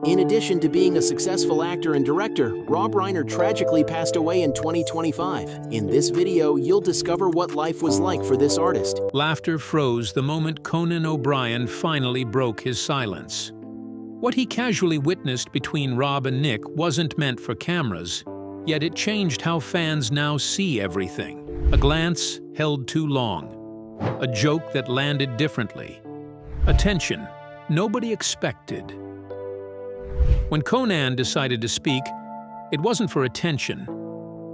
In addition to being a successful actor and director, Rob Reiner tragically passed away in 2025. In this video, you'll discover what life was like for this artist. Laughter froze the moment Conan O'Brien finally broke his silence. What he casually witnessed between Rob and Nick wasn't meant for cameras, yet it changed how fans now see everything. A glance held too long. A joke that landed differently. Attention nobody expected. When Conan decided to speak, it wasn't for attention.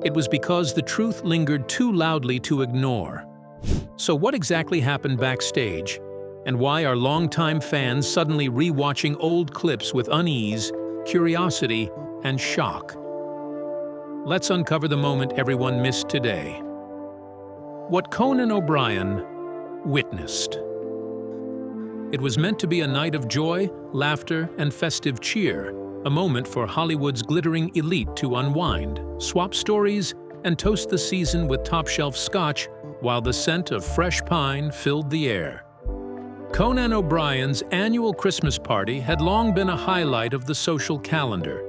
It was because the truth lingered too loudly to ignore. So what exactly happened backstage, and why are longtime fans suddenly rewatching old clips with unease, curiosity, and shock? Let's uncover the moment everyone missed today. What Conan O'Brien witnessed. It was meant to be a night of joy, laughter, and festive cheer, a moment for Hollywood's glittering elite to unwind, swap stories, and toast the season with top-shelf scotch while the scent of fresh pine filled the air. Conan O'Brien's annual Christmas party had long been a highlight of the social calendar,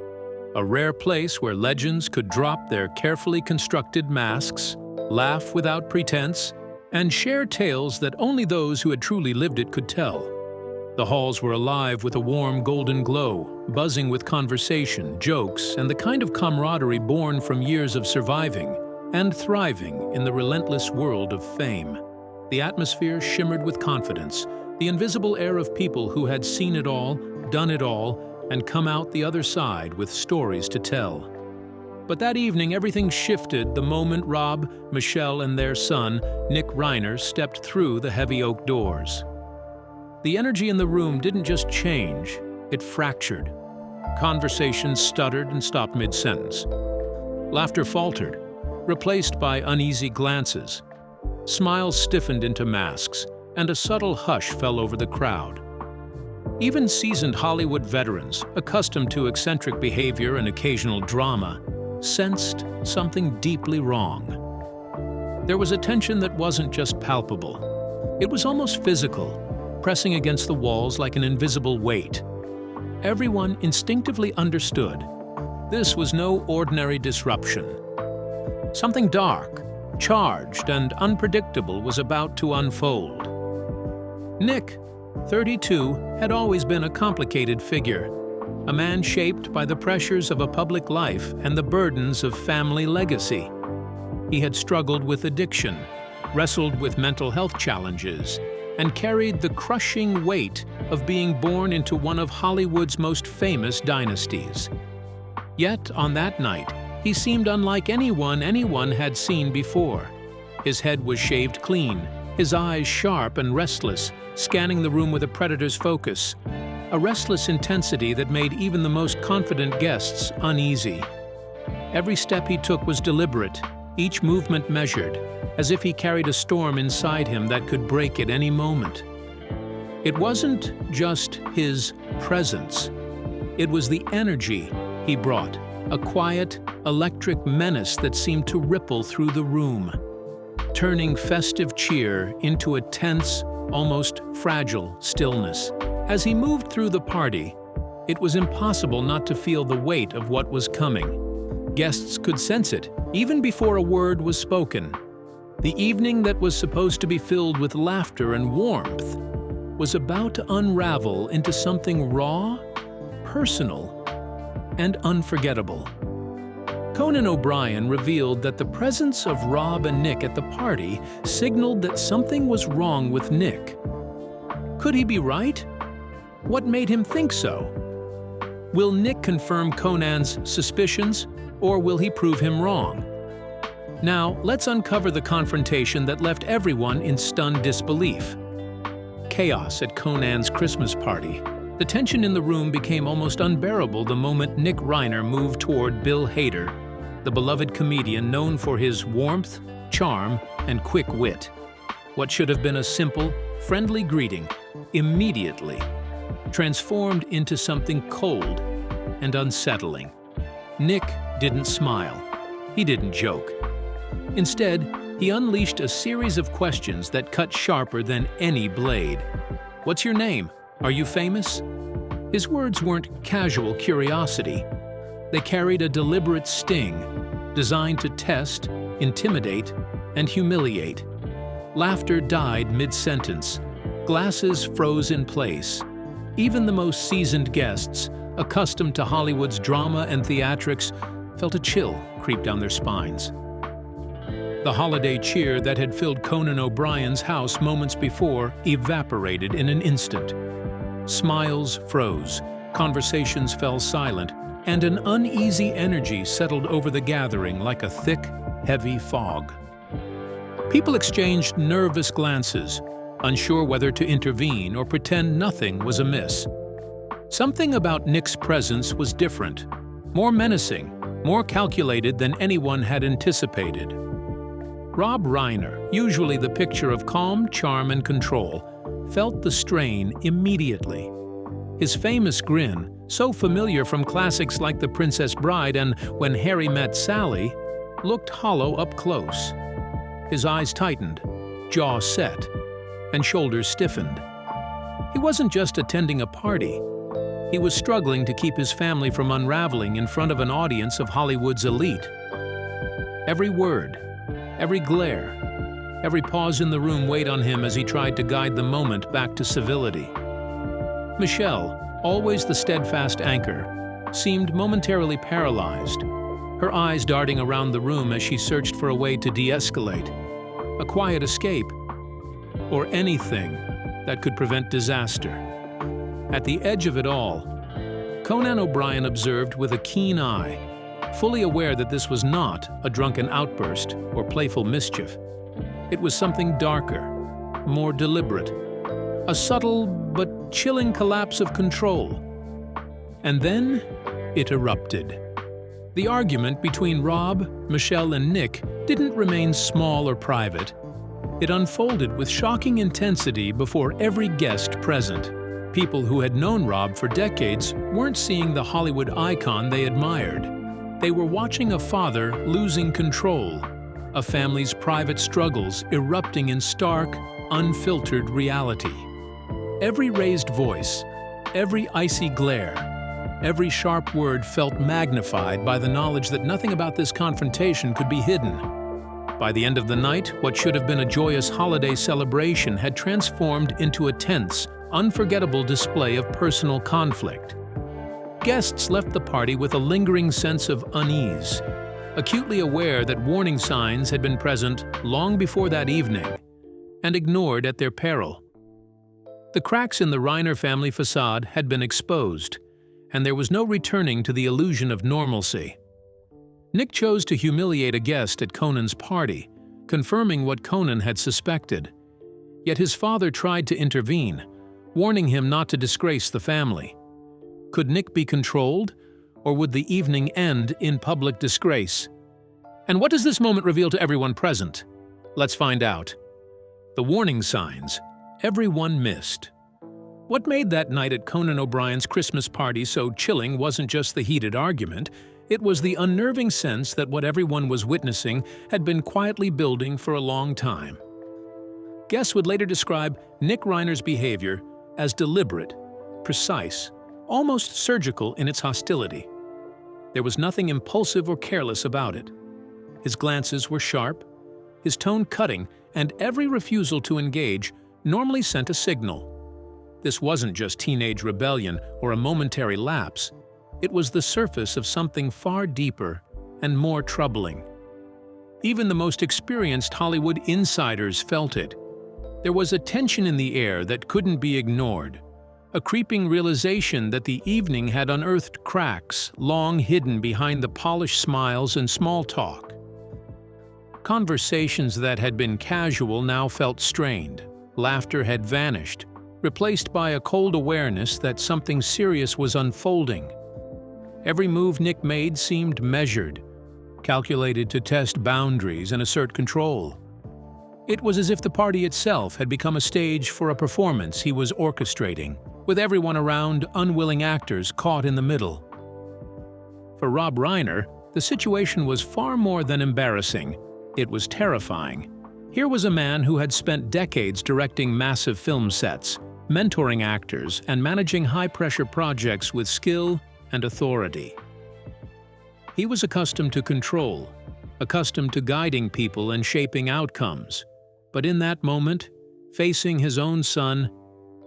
a rare place where legends could drop their carefully constructed masks, laugh without pretense, and share tales that only those who had truly lived it could tell. The halls were alive with a warm golden glow, buzzing with conversation, jokes, and the kind of camaraderie born from years of surviving and thriving in the relentless world of fame. The atmosphere shimmered with confidence, the invisible air of people who had seen it all, done it all, and come out the other side with stories to tell. But that evening, everything shifted the moment Rob, Michelle, and their son, Nick Reiner, stepped through the heavy oak doors. The energy in the room didn't just change, it fractured. Conversations stuttered and stopped mid-sentence. Laughter faltered, replaced by uneasy glances. Smiles stiffened into masks, and a subtle hush fell over the crowd. Even seasoned Hollywood veterans, accustomed to eccentric behavior and occasional drama, sensed something deeply wrong. There was a tension that wasn't just palpable. It was almost physical, pressing against the walls like an invisible weight. Everyone instinctively understood. This was no ordinary disruption. Something dark, charged, and unpredictable was about to unfold. Nick, 32, had always been a complicated figure, a man shaped by the pressures of a public life and the burdens of family legacy. He had struggled with addiction, wrestled with mental health challenges, and carried the crushing weight of being born into one of Hollywood's most famous dynasties. Yet, on that night, he seemed unlike anyone had seen before. His head was shaved clean, his eyes sharp and restless, scanning the room with a predator's focus, a restless intensity that made even the most confident guests uneasy. Every step he took was deliberate, each movement measured, as if he carried a storm inside him that could break at any moment. It wasn't just his presence. It was the energy he brought, a quiet, electric menace that seemed to ripple through the room, turning festive cheer into a tense, almost fragile stillness. As he moved through the party, it was impossible not to feel the weight of what was coming. Guests could sense it, even before a word was spoken. The evening that was supposed to be filled with laughter and warmth was about to unravel into something raw, personal, and unforgettable. Conan O'Brien revealed that the presence of Rob and Nick at the party signaled that something was wrong with Nick. Could he be right? What made him think so? Will Nick confirm Conan's suspicions, or will he prove him wrong? Now, let's uncover the confrontation that left everyone in stunned disbelief. Chaos at Conan's Christmas party. The tension in the room became almost unbearable the moment Nick Reiner moved toward Bill Hader, the beloved comedian known for his warmth, charm, and quick wit. What should have been a simple, friendly greeting immediately transformed into something cold and unsettling. Nick didn't smile. He didn't joke. Instead, he unleashed a series of questions that cut sharper than any blade. What's your name? Are you famous? His words weren't casual curiosity. They carried a deliberate sting, designed to test, intimidate, and humiliate. Laughter died mid-sentence. Glasses froze in place. Even the most seasoned guests, accustomed to Hollywood's drama and theatrics, felt a chill creep down their spines. The holiday cheer that had filled Conan O'Brien's house moments before evaporated in an instant. Smiles froze, conversations fell silent, and an uneasy energy settled over the gathering like a thick, heavy fog. People exchanged nervous glances, unsure whether to intervene or pretend nothing was amiss. Something about Nick's presence was different, more menacing, more calculated than anyone had anticipated. Rob Reiner, usually the picture of calm, charm, and control, felt the strain immediately. His famous grin, so familiar from classics like The Princess Bride and When Harry Met Sally, looked hollow up close. His eyes tightened, jaw set, and shoulders stiffened. He wasn't just attending a party. He was struggling to keep his family from unraveling in front of an audience of Hollywood's elite. Every word, every glare, every pause in the room weighed on him as he tried to guide the moment back to civility. Michelle, always the steadfast anchor, seemed momentarily paralyzed, her eyes darting around the room as she searched for a way to de-escalate, a quiet escape, or anything that could prevent disaster. At the edge of it all, Conan O'Brien observed with a keen eye, fully aware that this was not a drunken outburst or playful mischief. It was something darker, more deliberate, a subtle but chilling collapse of control. And then it erupted. The argument between Rob, Michelle, and Nick didn't remain small or private. It unfolded with shocking intensity before every guest present. People who had known Rob for decades weren't seeing the Hollywood icon they admired. They were watching a father losing control, a family's private struggles erupting in stark, unfiltered reality. Every raised voice, every icy glare, every sharp word felt magnified by the knowledge that nothing about this confrontation could be hidden. By the end of the night, what should have been a joyous holiday celebration had transformed into a tense, unforgettable display of personal conflict. Guests left the party with a lingering sense of unease, acutely aware that warning signs had been present long before that evening, and ignored at their peril. The cracks in the Reiner family facade had been exposed, and there was no returning to the illusion of normalcy. Nick chose to humiliate a guest at Conan's party, confirming what Conan had suspected. Yet his father tried to intervene, warning him not to disgrace the family. Could Nick be controlled, or would the evening end in public disgrace? And what does this moment reveal to everyone present? Let's find out. The warning signs everyone missed. What made that night at Conan O'Brien's Christmas party so chilling wasn't just the heated argument, it was the unnerving sense that what everyone was witnessing had been quietly building for a long time. Guests would later describe Nick Reiner's behavior as deliberate, precise, almost surgical in its hostility. There was nothing impulsive or careless about it. His glances were sharp, his tone cutting, and every refusal to engage normally sent a signal. This wasn't just teenage rebellion or a momentary lapse. It was the surface of something far deeper and more troubling. Even the most experienced Hollywood insiders felt it. There was a tension in the air that couldn't be ignored, a creeping realization that the evening had unearthed cracks long hidden behind the polished smiles and small talk. Conversations that had been casual now felt strained. Laughter had vanished, replaced by a cold awareness that something serious was unfolding. Every move Nick made seemed measured, calculated to test boundaries and assert control. It was as if the party itself had become a stage for a performance he was orchestrating, with everyone around unwilling actors caught in the middle. For Rob Reiner, the situation was far more than embarrassing. It was terrifying. Here was a man who had spent decades directing massive film sets, mentoring actors and managing high-pressure projects with skill and authority. He was accustomed to control, accustomed to guiding people and shaping outcomes. But in that moment, facing his own son,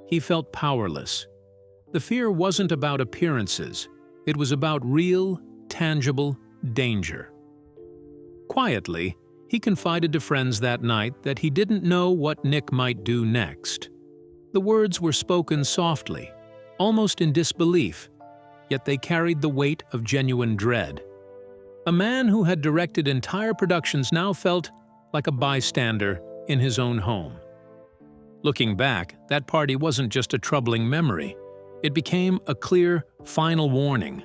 he felt powerless. The fear wasn't about appearances. It was about real, tangible danger. Quietly, he confided to friends that night that he didn't know what Nick might do next. The words were spoken softly, almost in disbelief, yet they carried the weight of genuine dread. A man who had directed entire productions now felt like a bystander in his own home. Looking back, that party wasn't just a troubling memory. It became a clear, final warning.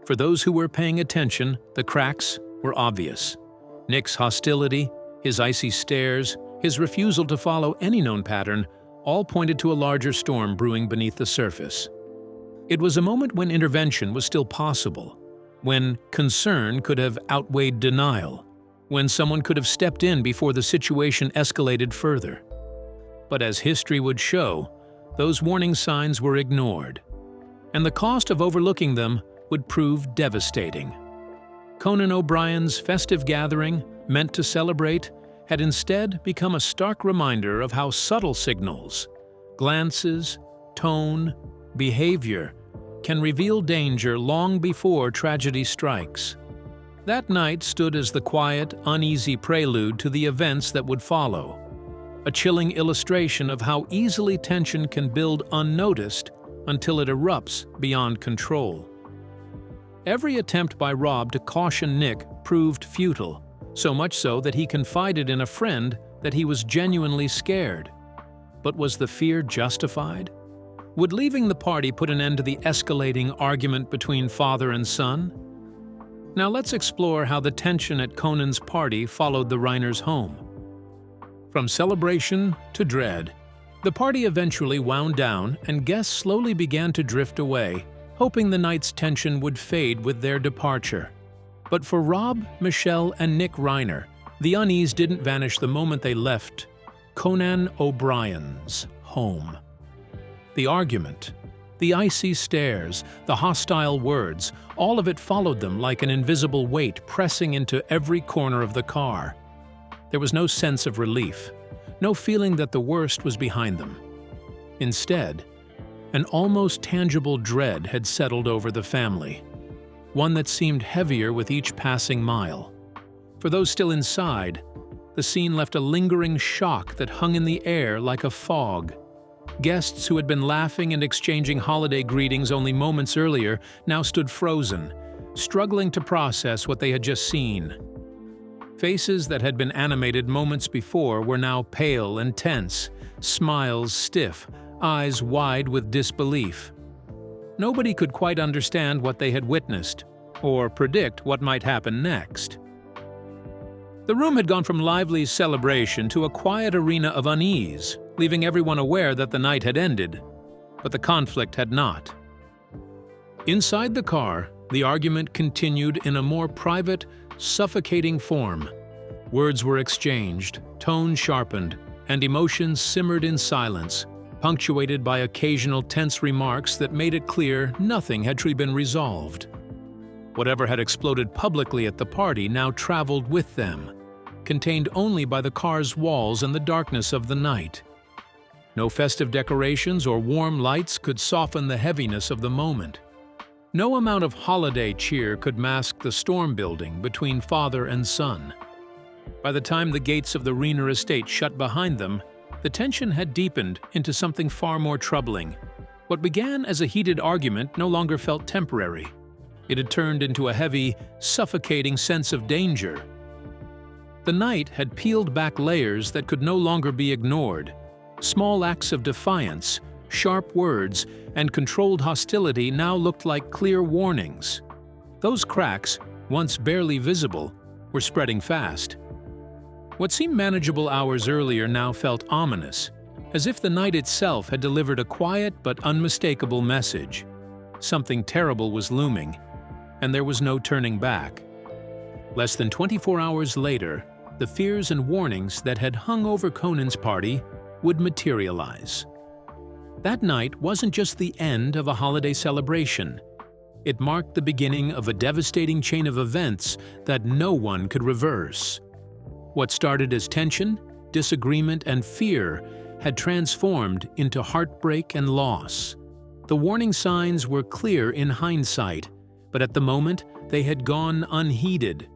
For those who were paying attention, the cracks were obvious. Nick's hostility, his icy stares, his refusal to follow any known pattern, all pointed to a larger storm brewing beneath the surface. It was a moment when intervention was still possible, when concern could have outweighed denial, when someone could have stepped in before the situation escalated further. But as history would show, those warning signs were ignored, and the cost of overlooking them would prove devastating. Conan O'Brien's festive gathering, meant to celebrate, had instead become a stark reminder of how subtle signals, glances, tone, behavior, can reveal danger long before tragedy strikes. That night stood as the quiet, uneasy prelude to the events that would follow, a chilling illustration of how easily tension can build unnoticed until it erupts beyond control. Every attempt by Rob to caution Nick proved futile, so much so that he confided in a friend that he was genuinely scared. But was the fear justified? Would leaving the party put an end to the escalating argument between father and son? Now let's explore how the tension at Conan's party followed the Reiners home. From celebration to dread, the party eventually wound down and guests slowly began to drift away, hoping the night's tension would fade with their departure. But for Rob, Michelle, and Nick Reiner, the unease didn't vanish the moment they left Conan O'Brien's home. The argument, the icy stares, the hostile words, all of it followed them like an invisible weight pressing into every corner of the car. There was no sense of relief, no feeling that the worst was behind them. Instead, an almost tangible dread had settled over the family, one that seemed heavier with each passing mile. For those still inside, the scene left a lingering shock that hung in the air like a fog. Guests who had been laughing and exchanging holiday greetings only moments earlier now stood frozen, struggling to process what they had just seen. Faces that had been animated moments before were now pale and tense, smiles stiff, eyes wide with disbelief. Nobody could quite understand what they had witnessed, or predict what might happen next. The room had gone from lively celebration to a quiet arena of unease, leaving everyone aware that the night had ended, but the conflict had not. Inside the car, the argument continued in a more private, suffocating form. Words were exchanged, tone sharpened, and emotions simmered in silence, punctuated by occasional tense remarks that made it clear nothing had truly been resolved. Whatever had exploded publicly at the party now traveled with them, contained only by the car's walls and the darkness of the night. No festive decorations or warm lights could soften the heaviness of the moment. No amount of holiday cheer could mask the storm building between father and son. By the time the gates of the Reiner estate shut behind them, the tension had deepened into something far more troubling. What began as a heated argument no longer felt temporary. It had turned into a heavy, suffocating sense of danger. The night had peeled back layers that could no longer be ignored. Small acts of defiance, sharp words, and controlled hostility now looked like clear warnings. Those cracks, once barely visible, were spreading fast. What seemed manageable hours earlier now felt ominous, as if the night itself had delivered a quiet but unmistakable message. Something terrible was looming, and there was no turning back. Less than 24 hours later, the fears and warnings that had hung over Conan's party would materialize. That night wasn't just the end of a holiday celebration. It marked the beginning of a devastating chain of events that no one could reverse. What started as tension, disagreement, and fear had transformed into heartbreak and loss. The warning signs were clear in hindsight, but at the moment they had gone unheeded,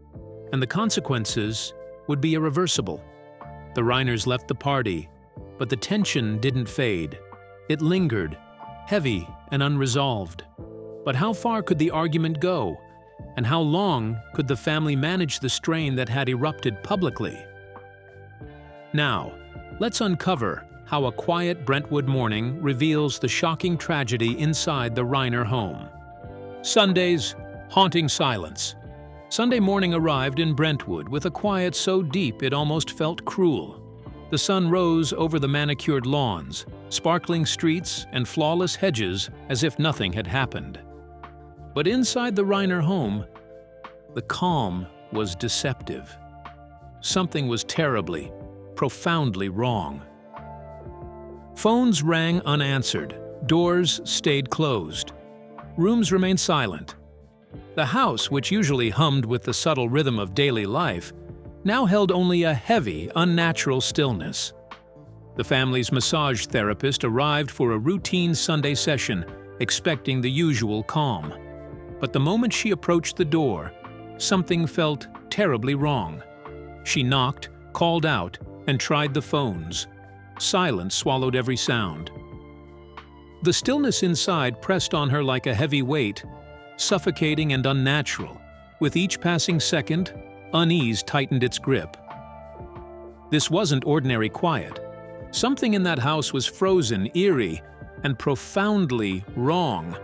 and the consequences would be irreversible. The Reiners left the party, but the tension didn't fade. It lingered, heavy and unresolved. But how far could the argument go? And how long could the family manage the strain that had erupted publicly? Now, let's uncover how a quiet Brentwood morning reveals the shocking tragedy inside the Reiner home. Sunday's haunting silence. Sunday morning arrived in Brentwood with a quiet so deep it almost felt cruel. The sun rose over the manicured lawns, sparkling streets, and flawless hedges as if nothing had happened. But inside the Reiner home, the calm was deceptive. Something was terribly, profoundly wrong. Phones rang unanswered, doors stayed closed, rooms remained silent. The house, which usually hummed with the subtle rhythm of daily life, now held only a heavy, unnatural stillness. The family's massage therapist arrived for a routine Sunday session, expecting the usual calm. But the moment she approached the door, something felt terribly wrong. She knocked, called out, and tried the phones. Silence swallowed every sound. The stillness inside pressed on her like a heavy weight, suffocating and unnatural. With each passing second, unease tightened its grip. This wasn't ordinary quiet. Something in that house was frozen, eerie, and profoundly wrong,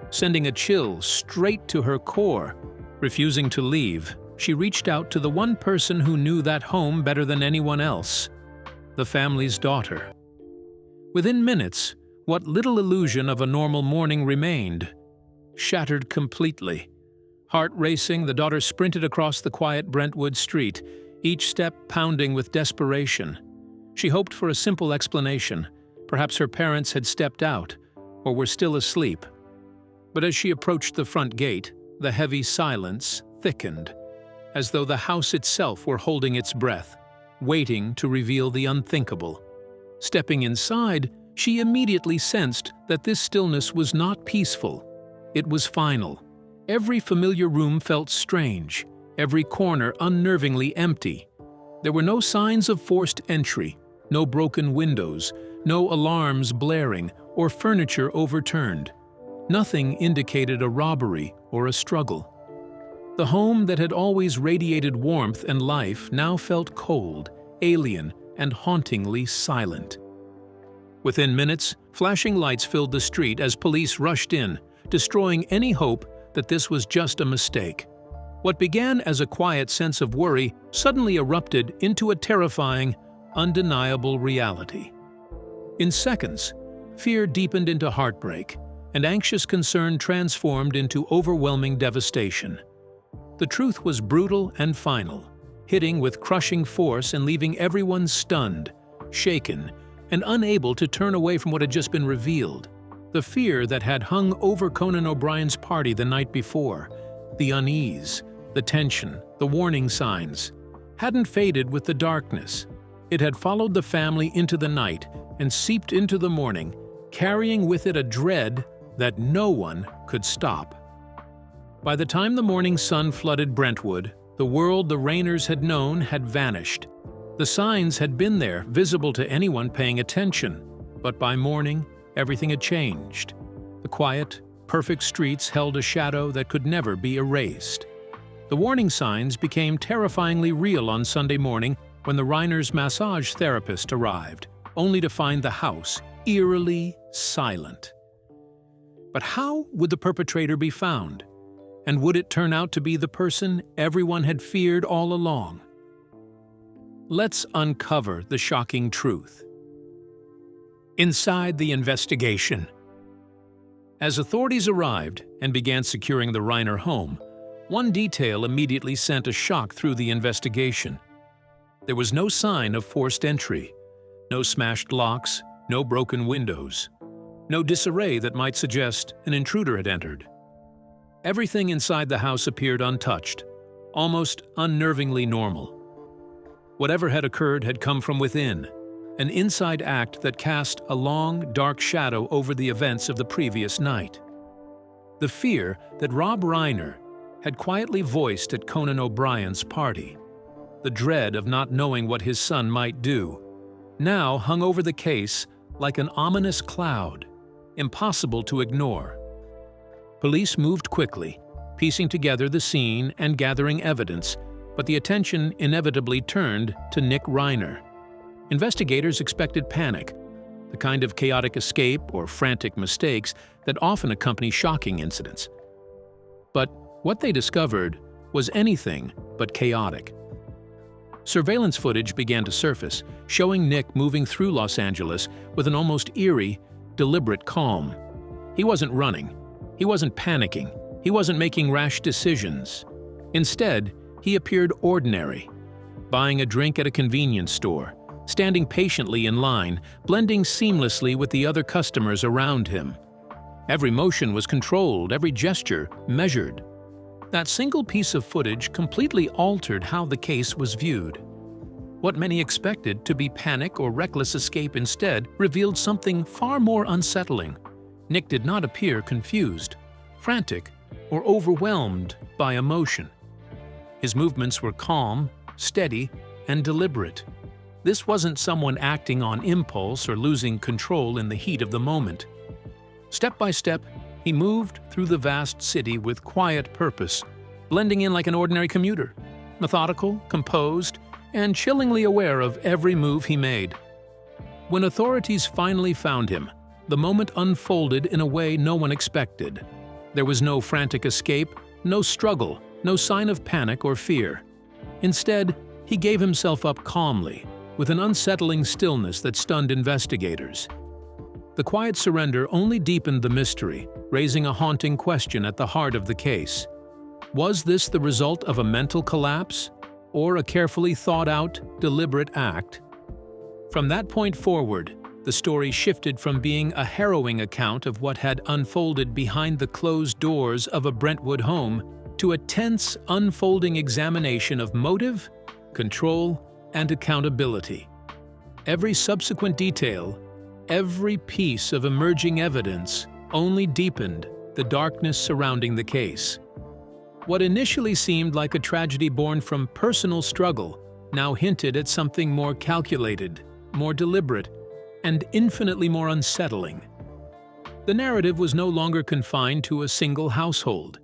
sending a chill straight to her core. Refusing to leave, she reached out to the one person who knew that home better than anyone else, the family's daughter. Within minutes, what little illusion of a normal morning remained shattered completely. Heart racing, the daughter sprinted across the quiet Brentwood street, each step pounding with desperation. She hoped for a simple explanation. Perhaps her parents had stepped out or were still asleep. But as she approached the front gate, the heavy silence thickened, as though the house itself were holding its breath, waiting to reveal the unthinkable. Stepping inside, she immediately sensed that this stillness was not peaceful. It was final. Every familiar room felt strange, every corner unnervingly empty. There were no signs of forced entry, no broken windows, no alarms blaring, or furniture overturned. Nothing indicated a robbery or a struggle. The home that had always radiated warmth and life now felt cold, alien, and hauntingly silent. Within minutes, flashing lights filled the street as police rushed in, destroying any hope that this was just a mistake. What began as a quiet sense of worry suddenly erupted into a terrifying, undeniable reality. In seconds, fear deepened into heartbreak, and anxious concern transformed into overwhelming devastation. The truth was brutal and final, hitting with crushing force and leaving everyone stunned, shaken, and unable to turn away from what had just been revealed. The fear that had hung over Conan O'Brien's party the night before, the unease, the tension, the warning signs, hadn't faded with the darkness. It had followed the family into the night and seeped into the morning, carrying with it a dread that no one could stop. By the time the morning sun flooded Brentwood, the world the Reiners had known had vanished. The signs had been there, visible to anyone paying attention, but by morning, everything had changed. The quiet, perfect streets held a shadow that could never be erased. The warning signs became terrifyingly real on Sunday morning when the Reiners' massage therapist arrived, only to find the house eerily silent. But how would the perpetrator be found? And would it turn out to be the person everyone had feared all along? Let's uncover the shocking truth. Inside the investigation. As authorities arrived and began securing the Reiner home, one detail immediately sent a shock through the investigation. There was no sign of forced entry, no smashed locks, no broken windows. no disarray that might suggest an intruder had entered. Everything inside the house appeared untouched, almost unnervingly normal. Whatever had occurred had come from within, an inside act that cast a long, dark shadow over the events of the previous night. The fear that Rob Reiner had quietly voiced at Conan O'Brien's party, the dread of not knowing what his son might do, now hung over the case like an ominous cloud, impossible to ignore. Police moved quickly, piecing together the scene and gathering evidence, but the attention inevitably turned to Nick Reiner. Investigators expected panic, the kind of chaotic escape or frantic mistakes that often accompany shocking incidents. But what they discovered was anything but chaotic. Surveillance footage began to surface, showing Nick moving through Los Angeles with an almost eerie, deliberate calm. He wasn't running. He wasn't panicking. He wasn't making rash decisions. Instead, he appeared ordinary, buying a drink at a convenience store, standing patiently in line, blending seamlessly with the other customers around him. Every motion was controlled, every gesture measured. That single piece of footage completely altered how the case was viewed. What many expected to be panic or reckless escape instead revealed something far more unsettling. Nick did not appear confused, frantic, or overwhelmed by emotion. His movements were calm, steady, and deliberate. This wasn't someone acting on impulse or losing control in the heat of the moment. Step by step, he moved through the vast city with quiet purpose, blending in like an ordinary commuter, methodical, composed, and chillingly aware of every move he made. When authorities finally found him, the moment unfolded in a way no one expected. There was no frantic escape, no struggle, no sign of panic or fear. Instead, he gave himself up calmly, with an unsettling stillness that stunned investigators. The quiet surrender only deepened the mystery, raising a haunting question at the heart of the case. Was this the result of a mental collapse, or a carefully thought-out, deliberate act? From that point forward, the story shifted from being a harrowing account of what had unfolded behind the closed doors of a Brentwood home to a tense, unfolding examination of motive, control, and accountability. Every subsequent detail, every piece of emerging evidence only deepened the darkness surrounding the case. What initially seemed like a tragedy born from personal struggle now hinted at something more calculated, more deliberate, and infinitely more unsettling. The narrative was no longer confined to a single household.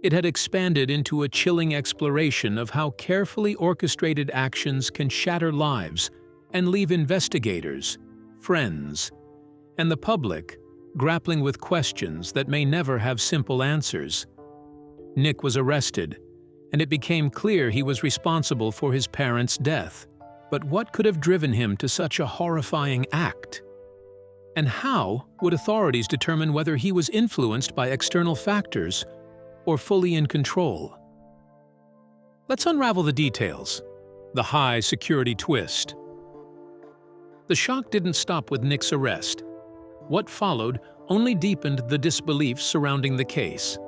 It had expanded into a chilling exploration of how carefully orchestrated actions can shatter lives and leave investigators, friends, and the public grappling with questions that may never have simple answers. Nick was arrested, and it became clear he was responsible for his parents' death. But what could have driven him to such a horrifying act? And how would authorities determine whether he was influenced by external factors or fully in control? Let's unravel the details. The high-security twist. The shock didn't stop with Nick's arrest. What followed only deepened the disbelief surrounding the case.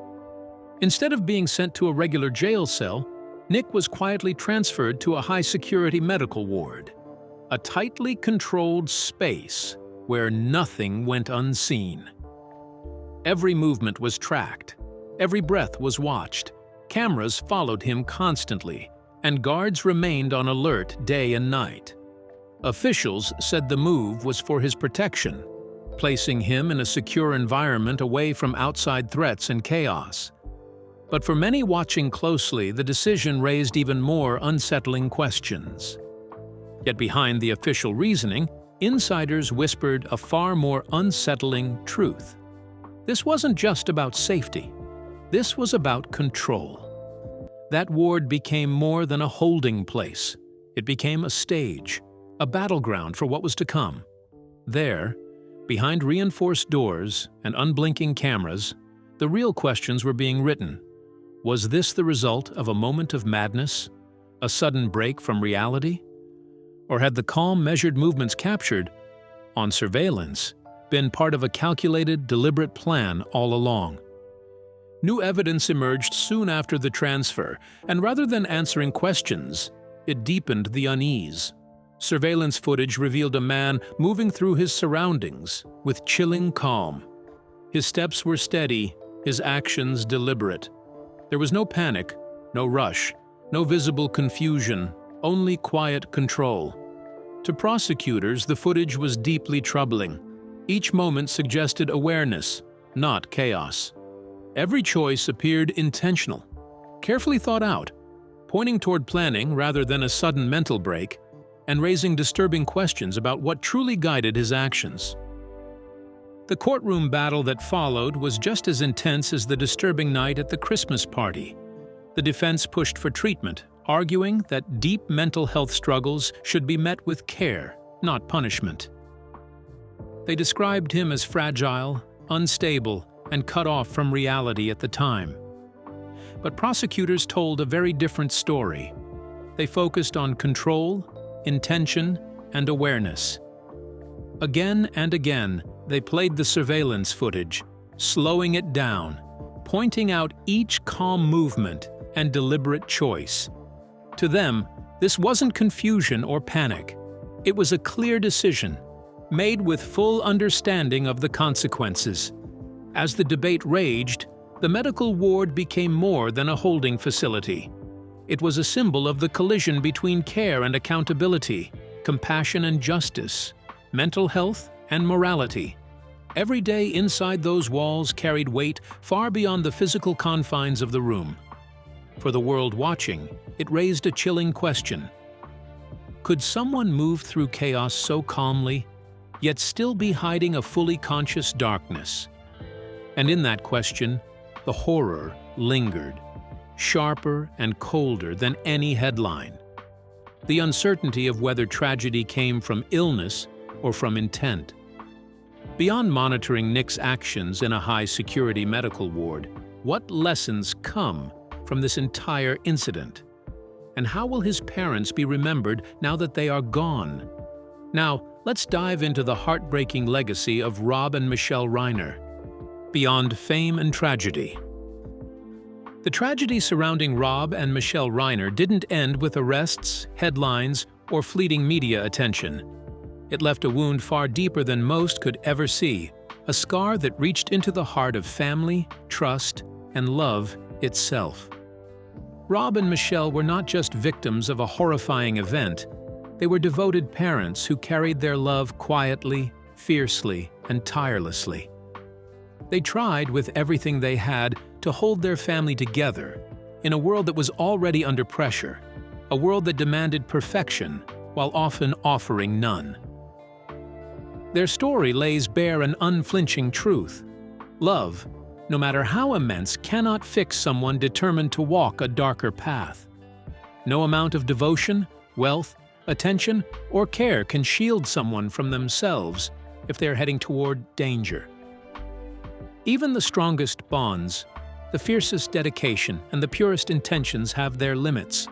Instead of being sent to a regular jail cell, Nick was quietly transferred to a high-security medical ward, a tightly controlled space where nothing went unseen. Every movement was tracked, every breath was watched, cameras followed him constantly, and guards remained on alert day and night. Officials said the move was for his protection, placing him in a secure environment away from outside threats and chaos. But for many watching closely, the decision raised even more unsettling questions. Yet behind the official reasoning, insiders whispered a far more unsettling truth. This wasn't just about safety. This was about control. That ward became more than a holding place. It became a stage, a battleground for what was to come. There, behind reinforced doors and unblinking cameras, the real questions were being written. Was this the result of a moment of madness, a sudden break from reality? Or had the calm, measured movements captured, on surveillance, been part of a calculated, deliberate plan all along. New evidence emerged soon after the transfer, and rather than answering questions, it deepened the unease. Surveillance footage revealed a man moving through his surroundings with chilling calm. His steps were steady, his actions deliberate. There was no panic, no rush, no visible confusion, only quiet control. To prosecutors, the footage was deeply troubling. Each moment suggested awareness, not chaos. Every choice appeared intentional, carefully thought out, pointing toward planning rather than a sudden mental break, and raising disturbing questions about what truly guided his actions. The courtroom battle that followed was just as intense as the disturbing night at the Christmas party. The defense pushed for treatment, arguing that deep mental health struggles should be met with care, not punishment. They described him as fragile, unstable, and cut off from reality at the time. But prosecutors told a very different story. They focused on control, intention, and awareness. Again and again, they played the surveillance footage, slowing it down, pointing out each calm movement and deliberate choice. To them, this wasn't confusion or panic. It was a clear decision, made with full understanding of the consequences. As the debate raged, the medical ward became more than a holding facility. It was a symbol of the collision between care and accountability, compassion and justice, mental health and morality. Every day inside those walls carried weight far beyond the physical confines of the room. For the world watching, it raised a chilling question. Could someone move through chaos so calmly, yet still be hiding a fully conscious darkness? And in that question, the horror lingered, sharper and colder than any headline. The uncertainty of whether tragedy came from illness or from intent. Beyond monitoring Nick's actions in a high-security medical ward, what lessons come from this entire incident? And how will his parents be remembered now that they are gone? Now, let's dive into the heartbreaking legacy of Rob and Michelle Reiner. Beyond fame and tragedy. The tragedy surrounding Rob and Michelle Reiner didn't end with arrests, headlines, or fleeting media attention. It left a wound far deeper than most could ever see, a scar that reached into the heart of family, trust, and love itself. Rob and Michelle were not just victims of a horrifying event. They were devoted parents who carried their love quietly, fiercely, and tirelessly. They tried with everything they had to hold their family together in a world that was already under pressure, a world that demanded perfection while often offering none. Their story lays bare an unflinching truth. Love, no matter how immense, cannot fix someone determined to walk a darker path. No amount of devotion, wealth, attention, or care can shield someone from themselves if they're heading toward danger. Even the strongest bonds, the fiercest dedication, and the purest intentions have their limits.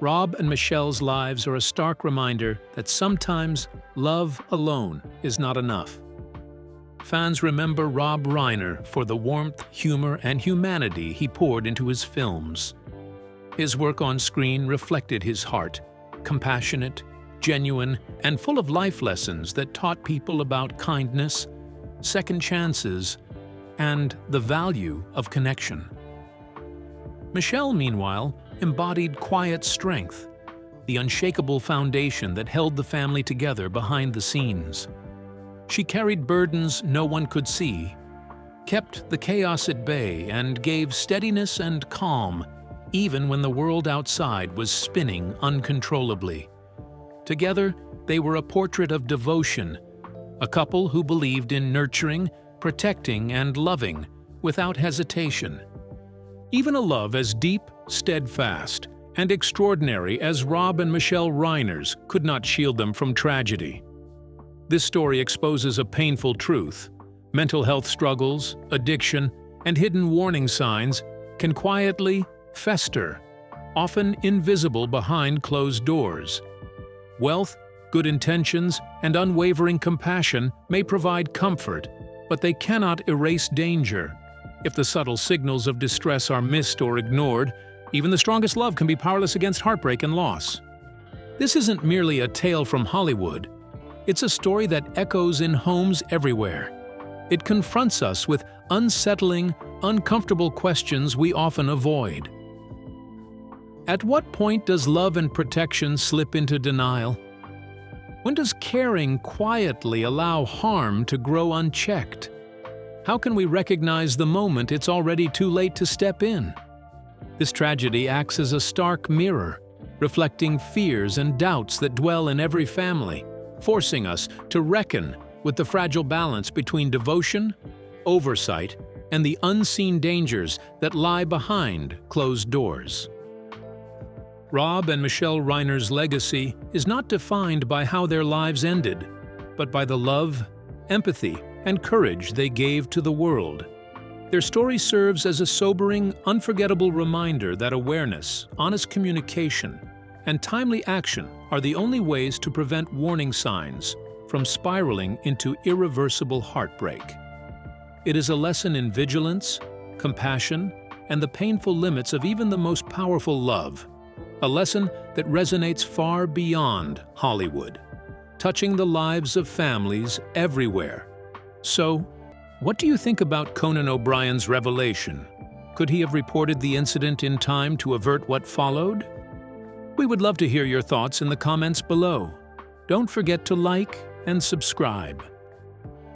Rob and Michelle's lives are a stark reminder that sometimes love alone is not enough. Fans remember Rob Reiner for the warmth, humor, and humanity he poured into his films. His work on screen reflected his heart, compassionate, genuine, and full of life lessons that taught people about kindness, second chances, and the value of connection. Michelle, meanwhile, embodied quiet strength, the unshakable foundation that held the family together behind the scenes. She carried burdens no one could see, kept the chaos at bay, and gave steadiness and calm even when the world outside was spinning uncontrollably. Together, they were a portrait of devotion, a couple who believed in nurturing, protecting, and loving without hesitation. Even a love as deep, steadfast, and extraordinary as Rob and Michelle Reiner's could not shield them from tragedy. This story exposes a painful truth. Mental health struggles, addiction, and hidden warning signs can quietly fester, often invisible behind closed doors. Wealth, Good intentions and unwavering compassion may provide comfort, but they cannot erase danger. If the subtle signals of distress are missed or ignored, even the strongest love can be powerless against heartbreak and loss. This isn't merely a tale from Hollywood. It's a story that echoes in homes everywhere. It confronts us with unsettling, uncomfortable questions we often avoid. At what point does love and protection slip into denial? When does caring quietly allow harm to grow unchecked? How can we recognize the moment it's already too late to step in? This tragedy acts as a stark mirror, reflecting fears and doubts that dwell in every family, forcing us to reckon with the fragile balance between devotion, oversight, and the unseen dangers that lie behind closed doors. Rob and Michelle Reiner's legacy is not defined by how their lives ended, but by the love, empathy, and courage they gave to the world. Their story serves as a sobering, unforgettable reminder that awareness, honest communication, and timely action are the only ways to prevent warning signs from spiraling into irreversible heartbreak. It is a lesson in vigilance, compassion, and the painful limits of even the most powerful love. A lesson that resonates far beyond Hollywood, touching the lives of families everywhere. So, what do you think about Conan O'Brien's revelation? Could he have reported the incident in time to avert what followed? We would love to hear your thoughts in the comments below. Don't forget to like and subscribe.